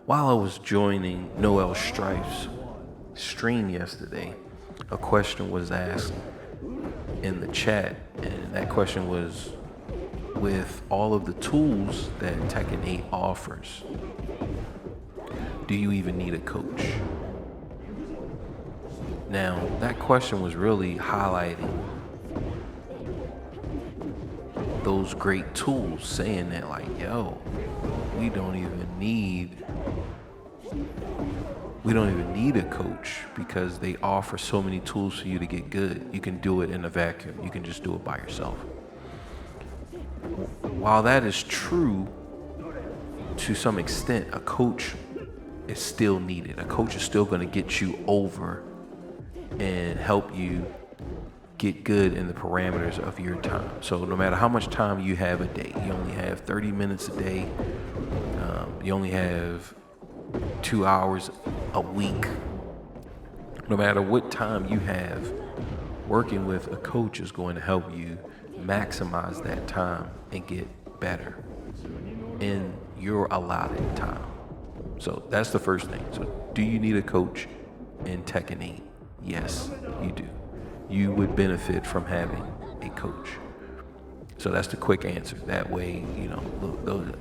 While I was joining Noel Strife's stream yesterday, a question was asked in the chat, and that question was, with all of the tools that Tekken 8 offers, do you even need a coach? Now, that question was really highlighting those great tools, saying that like, yo, we don't even need a coach because they offer so many tools for you to get good. You can do it in a vacuum. You can just do it by yourself. While that is true to some extent, a coach is still needed. A coach is still going to get you over and help you get good in the parameters of your time. So no matter how much time you have a day, you only have 30 minutes a day, you only have 2 hours a week. No matter what time you have, working with a coach is going to help you maximize that time and get better in your allotted time. So that's the first thing. So do you need a coach in Tekken 8? Yes, you do. You would benefit from having a coach. So that's the quick answer. That way,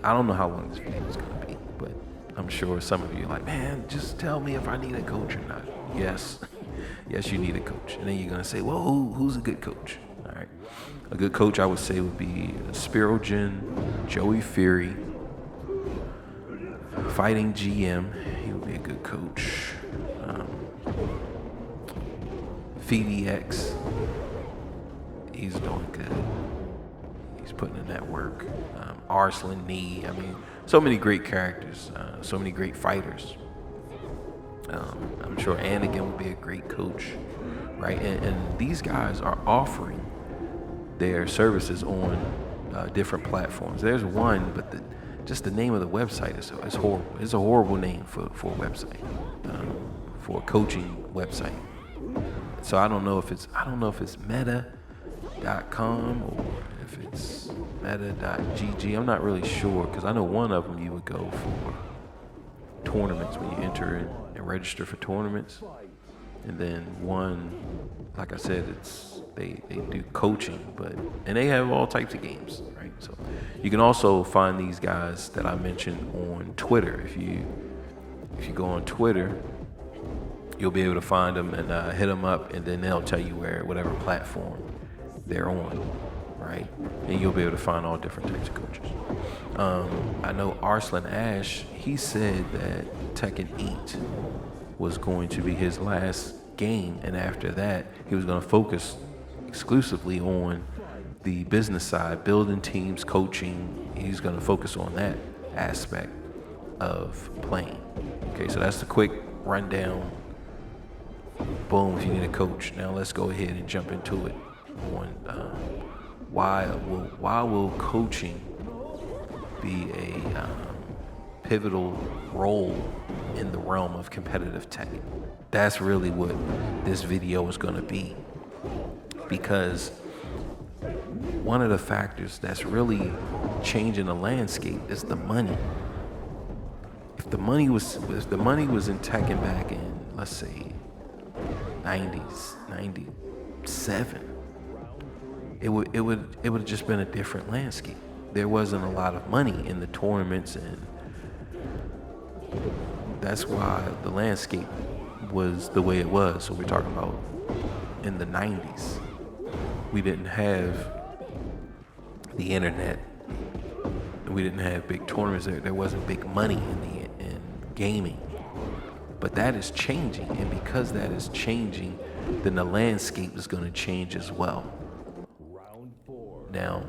I don't know how long this video is going to be, but I'm sure some of you are like, man, just tell me if I need a coach or not. Yes, yes, you need a coach. And then you're going to say, well, who's a good coach? All right. A good coach, I would say, would be Spirogen, Joey Fury, Fighting GM. He would be a good coach. FDX, he's doing good. He's putting in that work. Arslan Nee, I mean, so many great characters, so many great fighters. I'm sure Anakin would be a great coach, right? And these guys are offering their services on different platforms. There's one, but just the name of the website is horrible. It's a horrible name for a website, for a coaching website. So I don't know if it's meta.com or if it's meta.gg. I'm not really sure, because I know one of them you would go for tournaments when you enter in and register for tournaments. And then one, like I said, they do coaching, and they have all types of games, right? So you can also find these guys that I mentioned on Twitter. If you go on Twitter, you'll be able to find them and hit them up, and then they'll tell you whatever platform they're on, right? And you'll be able to find all different types of coaches. I know Arslan Ash, he said that Tekken 8 was going to be his last game, and after that, he was going to focus exclusively on the business side, building teams, coaching. He's going to focus on that aspect of playing. Okay, so that's the quick rundown. Boom, if you need a coach. Now let's go ahead and jump into it on why will coaching be a pivotal role in the realm of competitive Tekken. That's really what this video is going to be, because one of the factors that's really changing the landscape is the money. If the money was in Tekken back in, let's say, 90s, 97, it would have just been a different landscape. There wasn't a lot of money in the tournaments, and that's why the landscape was the way it was. So we're talking about in the 90s. We didn't have the internet. We didn't have big tournaments. There wasn't big money in gaming. But that is changing, and because that is changing, then the landscape is going to change as well. Now,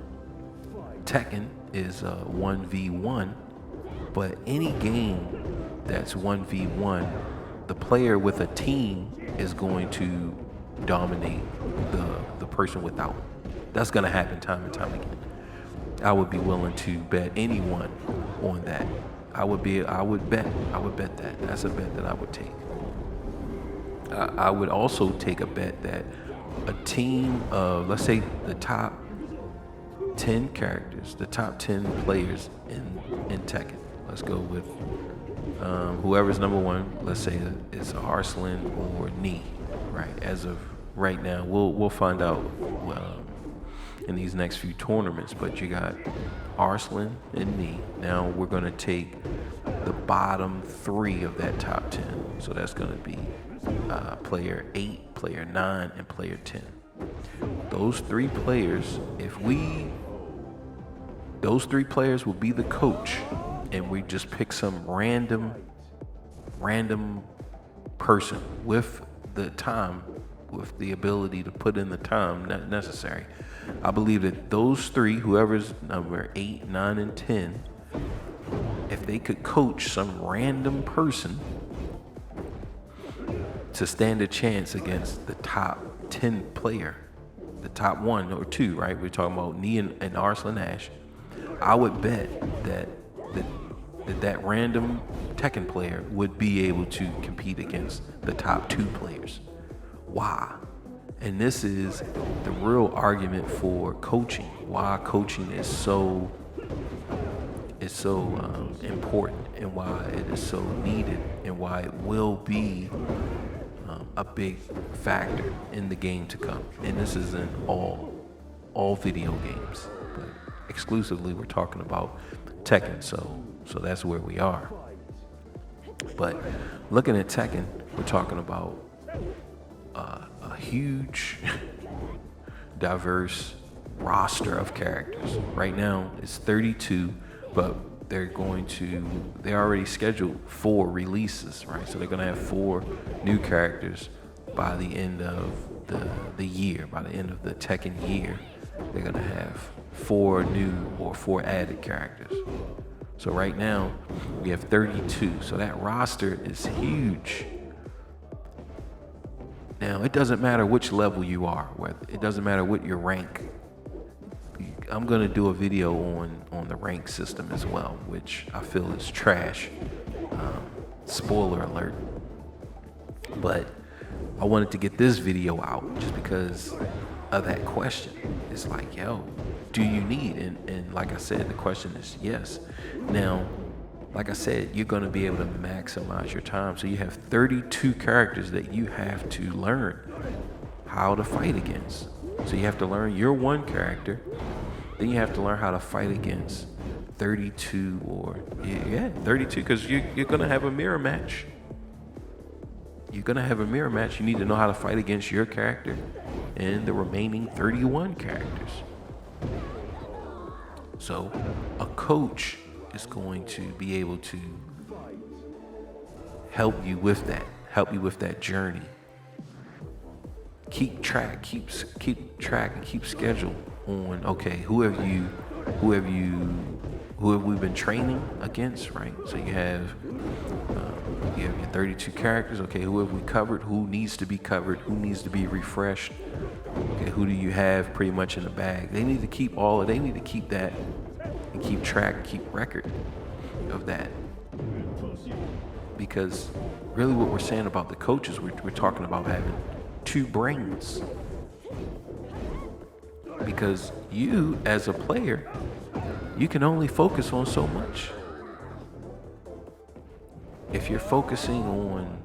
Tekken is 1v1, but any game that's 1v1, the player with a team is going to dominate the person without. That's going to happen time and time again. I would be willing to bet anyone on that. I would bet that. That's a bet that I would take. I would also take a bet that a team of, let's say, the top 10 characters, the top 10 players in Tekken. Let's go with whoever's number one, let's say it's Arslan or Knee, right? As of right now, we'll find out in these next few tournaments. But you got Arslan and Knee. Now we're gonna take the bottom 3 of that top 10. So that's gonna be player 8, player 9, and player 10. Those 3 players, those 3 players will be the coach, and we just pick some random person with the time, with the ability to put in the time necessary. I believe that those 3, whoever's number 8, 9, and 10, if they could coach some random person to stand a chance against the top 10 player, the top 1 or 2, right? We're talking about Knee and Arslan Ash. I would bet that random Tekken player would be able to compete against the top 2 players. Why? And this is the real argument for coaching. Why coaching is so important, and why it is so needed, and why it will be a big factor in the game to come. And this is in all video games, but exclusively we're talking about Tekken. So that's where we are. But looking at Tekken, we're talking about a huge, diverse roster of characters. Right now it's 32, but they're already scheduled 4 releases, right? So they're gonna have 4 new characters by the end of the year. By the end of the Tekken year, they're gonna have 4 new or 4 added characters. So right now we have 32. So that roster is huge. Now it doesn't matter which level you are, it doesn't matter what your rank. I'm gonna do a video on the rank system as well, which I feel is trash. Spoiler alert. But I wanted to get this video out just because of that question. It's like, yo, do you need? And like I said, the question is yes. Now, like I said, you're gonna be able to maximize your time. So you have 32 characters that you have to learn how to fight against. So you have to learn your one character, then you have to learn how to fight against 32 or 32, because you're gonna have a mirror match. You're gonna have a mirror match. You need to know how to fight against your character and the remaining 31 characters. So a coach is going to be able to help you with that journey. Keep track and keep schedule on, okay, who have we been training against, right? So you have your 32 characters. Okay, who have we covered? Who needs to be covered? Who needs to be refreshed? Okay, who do you have pretty much in the bag? They need to keep that and keep track, keep record of that. Because really what we're saying about the coaches, we're talking about having 2 brains. Because you, as a player, you can only focus on so much. If you're focusing on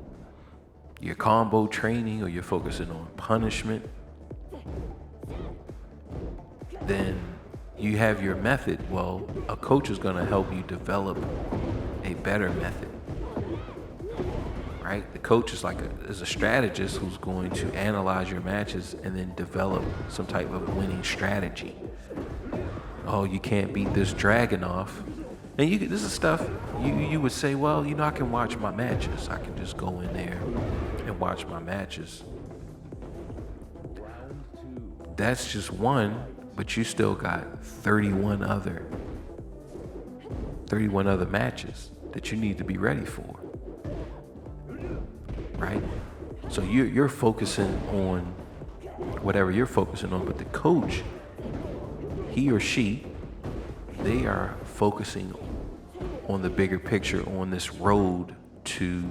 your combo training or you're focusing on punishment, then you have your method. Well, a coach is going to help you develop a better method, right? The coach is is a strategist who's going to analyze your matches and then develop some type of winning strategy. Oh, you can't beat this dragon off. And this is stuff you would say, well, I can watch my matches. I can just go in there and watch my matches. That's just one, but you still got 31 other matches that you need to be ready for, right? So you're focusing on whatever you're focusing on, but the coach, he or she, they are focusing on the bigger picture, on this road to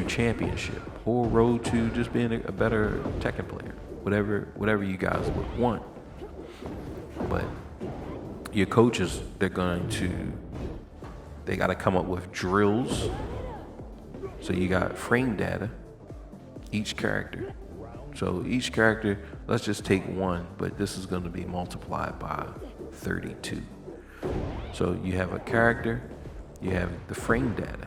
championship, or road to just being a better Tekken player, whatever you guys would want. But your coaches, they're going to They got to come up with drills. So you got frame data, each character. So each character, let's just take one, but this is going to be multiplied by 32. So you have a character, you have the frame data.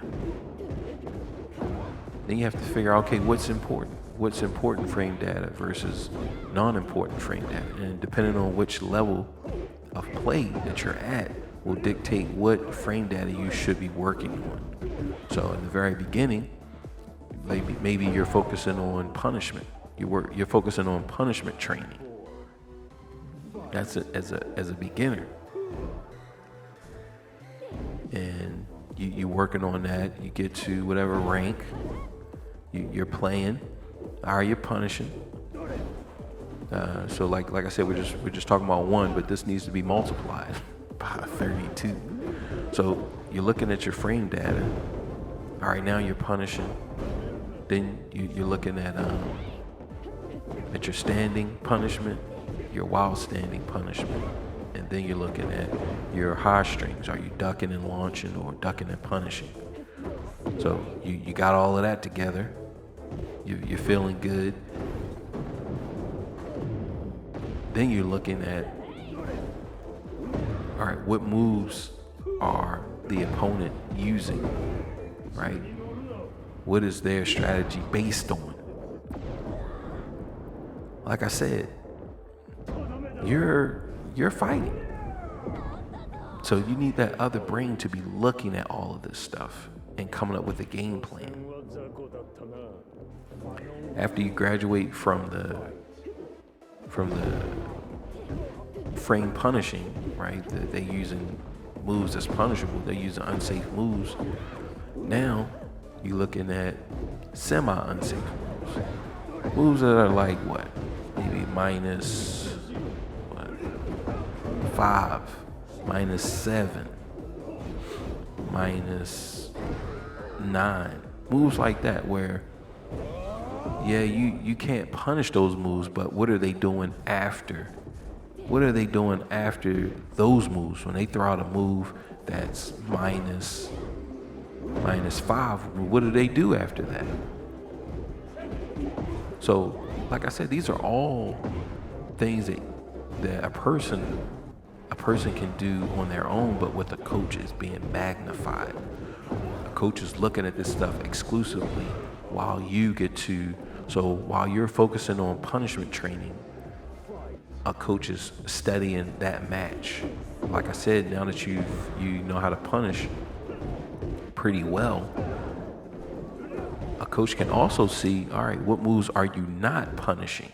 Then you have to figure out, okay, what's important? What's important frame data versus non-important frame data? And depending on which level of play that you're at will dictate what frame data you should be working on. So in the very beginning, maybe you're focusing on punishment. You're focusing on punishment training. That's as a beginner. And you're working on that. You get to whatever rank you're playing. How are you punishing? So like I said, we're just talking about one, but this needs to be multiplied by 32. So you're looking at your frame data. All right, now you're punishing. Then you're looking at your standing punishment, your while standing punishment, and then you're looking at your high strings. Are you ducking and launching or ducking and punishing? So you got all of that together. You're feeling good. Then you're looking at, all right, what moves are the opponent using, right? What is their strategy based on? Like I said, you're fighting. So you need that other brain to be looking at all of this stuff and coming up with a game plan. After you graduate from the frame punishing, right? They're using moves that's punishable. They're using unsafe moves. Now you're looking at semi-unsafe moves. Moves that are like what? Maybe minus 5, minus 7, minus 9. Moves like that where, yeah, you can't punish those moves, but what are they doing after? What are they doing after those moves? When they throw out a move that's minus 5, what do they do after that? So, like I said, these are all things that a person can do on their own, but with a coach is being magnified. A coach is looking at this stuff exclusively while you get to, so while you're focusing on punishment training, a coach is studying that match. Like I said, now that you know how to punish pretty well, a coach can also see, all right, what moves are you not punishing?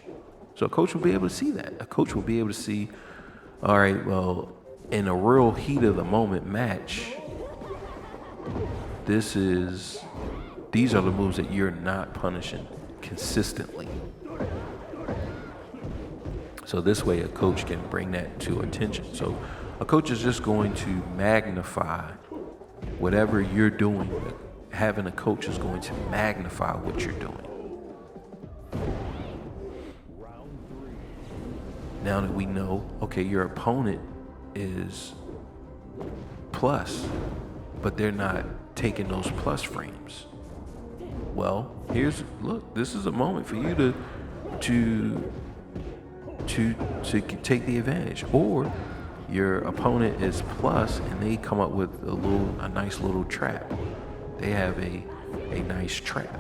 So a coach will be able to see that. A coach will be able to see, all right, well, in a real heat of the moment match, these are the moves that you're not punishing consistently. So this way a coach can bring that to attention. So a coach is just going to magnify whatever you're doing. Having a coach is going to magnify what you're doing. Now that we know, okay, your opponent is plus, but they're not taking those plus frames. Well, look, this is a moment for you to take the advantage. Or your opponent is plus and they come up with a nice little trap. They have a nice trap.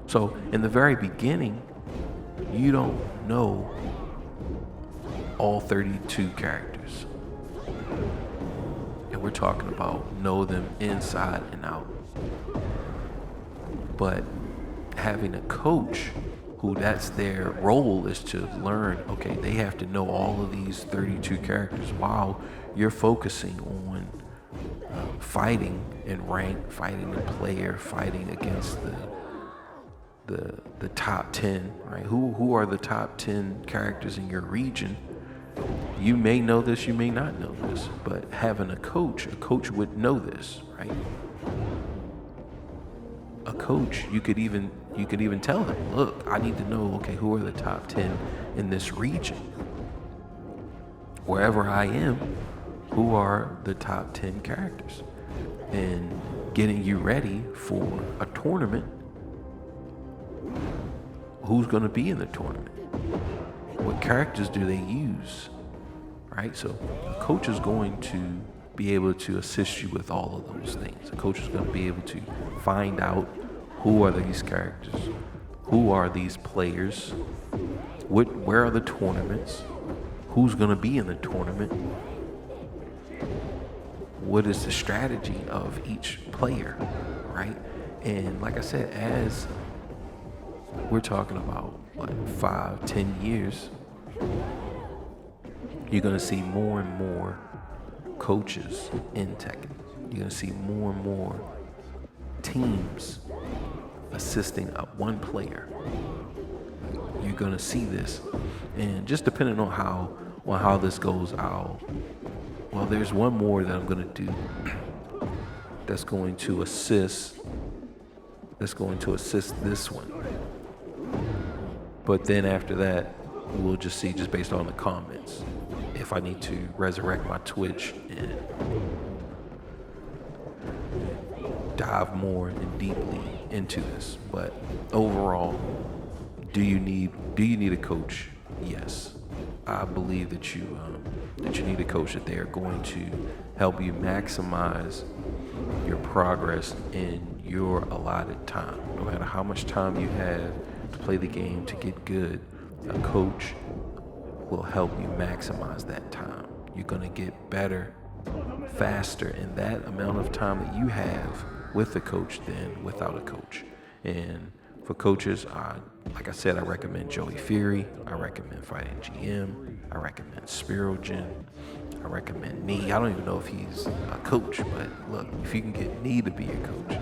So in the very beginning, you don't know all 32 characters. And we're talking about know them inside and out. But having a coach who that's their role is to learn, okay, they have to know all of these 32 characters while you're focusing on fighting in rank, fighting in player, fighting against the top 10, right? Who are the top 10 characters in your region? You may know this, you may not know this, but having a coach would know this, right? A coach, you could even tell them, look, I need to know, okay, who are the top 10 in this region? Wherever I am, who are the top 10 characters? and getting you ready for a tournament. Who's going to be in the tournament? What characters do they use? Right? So a coach is going to be able to assist you with all of those things. A coach is going to be able to find out who are these characters, who are these players, where are the tournaments, who's going to be in the tournament, what is the strategy of each player, right? And like I said, as we're talking about like 5-10 years, you're going to see more and more coaches in Tekken. You're going to see more and more teams assisting one player. You're going to see this. And just depending on how this goes, there's one more that I'm going to do that's going to assist this one. But then after that, we'll just see, just based on the comments, if I need to resurrect my Twitch and dive more and deeply into this. But overall, do you need a coach? Yes, I believe that you need a coach, that they are going to help you maximize your progress in your allotted time. No matter how much time you have to play the game to get good, a coach will help you maximize that time. You're going to get better faster in that amount of time that you have with a coach than without a coach. And for coaches, like I said, I recommend Joey Fury. I recommend Fighting GM. I recommend Spirogen. I recommend Nee. I don't even know if he's a coach, but look, if you can get Nee to be your coach,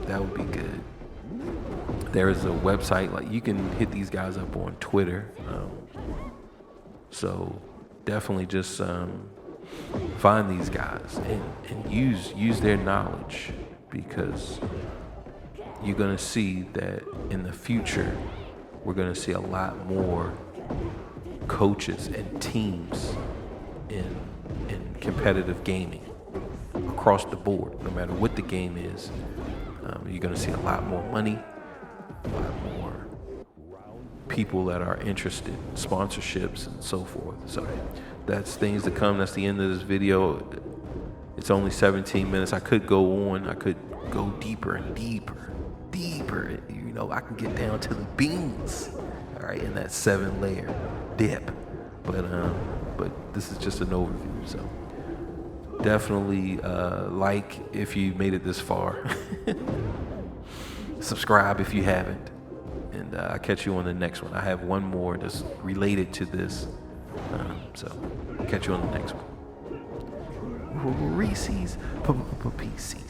that would be good. There is a website, like you can hit these guys up on Twitter. So definitely just find these guys and use their knowledge, because you're going to see that in the future, we're going to see a lot more coaches and teams in competitive gaming across the board. No matter what the game is, you're going to see a lot more money, a lot more people that are interested, sponsorships and so forth. So that's things to come. That's the end of this video. It's only 17 minutes. I could go on. I could go deeper and deeper. You know, I can get down to the beans, all right, in that 7-layer dip. But this is just an overview. So definitely like if you made it this far. Subscribe if you haven't. And I'll catch you on the next one. I have one more that's related to this. So I'll catch you on the next one. Reese's PC.